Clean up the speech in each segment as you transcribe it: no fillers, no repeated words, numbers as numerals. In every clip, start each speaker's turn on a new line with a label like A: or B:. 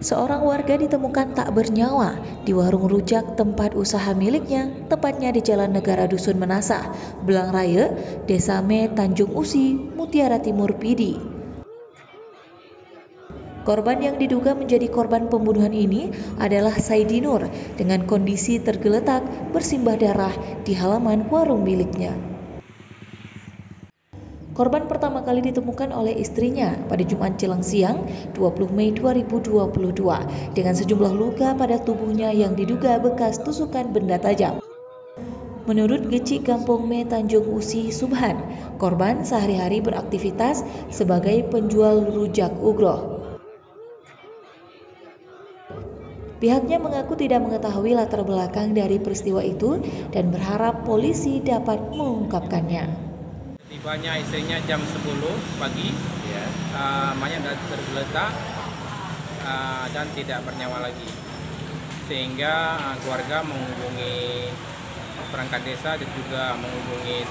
A: Seorang warga ditemukan tak bernyawa di warung rujak tempat usaha miliknya, tepatnya di Jalan Negara Dusun Menasah, Belang Raya, Desa Me, Tanjung Usi, Mutiara Timur, Pidi. Korban yang diduga menjadi korban pembunuhan ini adalah Saidinur dengan kondisi tergeletak bersimbah darah di halaman warung miliknya. Korban pertama kali ditemukan oleh istrinya pada Jumat jelang siang 20 Mei 2022 dengan sejumlah luka pada tubuhnya yang diduga bekas tusukan benda tajam. Menurut Geci Kampung Me Tanjung Usi Subhan, korban sehari-hari beraktivitas sebagai penjual rujak ugro. Pihaknya mengaku tidak mengetahui latar belakang dari peristiwa itu dan berharap polisi dapat mengungkapkannya.
B: Tibanya istrinya jam 10 pagi, mayat tergeletak dan tidak bernyawa lagi, sehingga keluarga menghubungi perangkat desa dan juga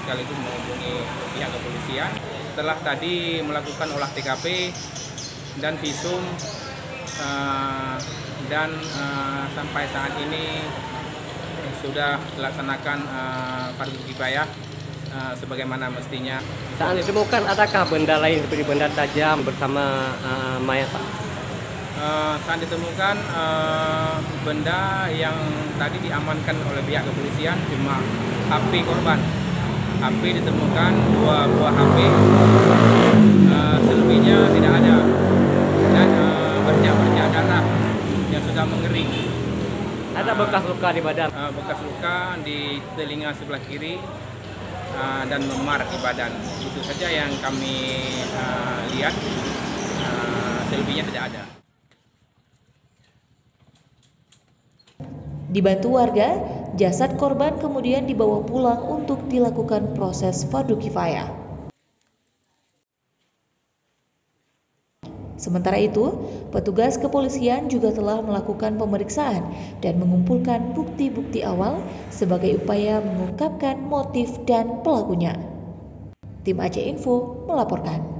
B: sekaligus menghubungi pihak kepolisian. Setelah tadi melakukan olah TKP dan visum dan sampai saat ini sudah dilaksanakan fardu kifayah sebagaimana mestinya.
C: Saat ditemukan adakah benda lain seperti benda tajam bersama mayat, Pak?
B: Saat ditemukan benda yang tadi diamankan oleh pihak kepolisian cuma HP korban. HP ditemukan 2 buah HP, selebihnya tidak ada, dan bercak-bercak darah yang sudah mengering.
C: Ada bekas luka di badan?
B: Bekas luka di telinga sebelah kiri dan memar di badan. Itu saja yang kami lihat, selebihnya tidak ada.
A: Dibantu warga, jasad korban kemudian dibawa pulang untuk dilakukan proses fardu kifayah. Sementara itu, petugas kepolisian juga telah melakukan pemeriksaan dan mengumpulkan bukti-bukti awal sebagai upaya mengungkapkan motif dan pelakunya. Tim Aceh Info melaporkan.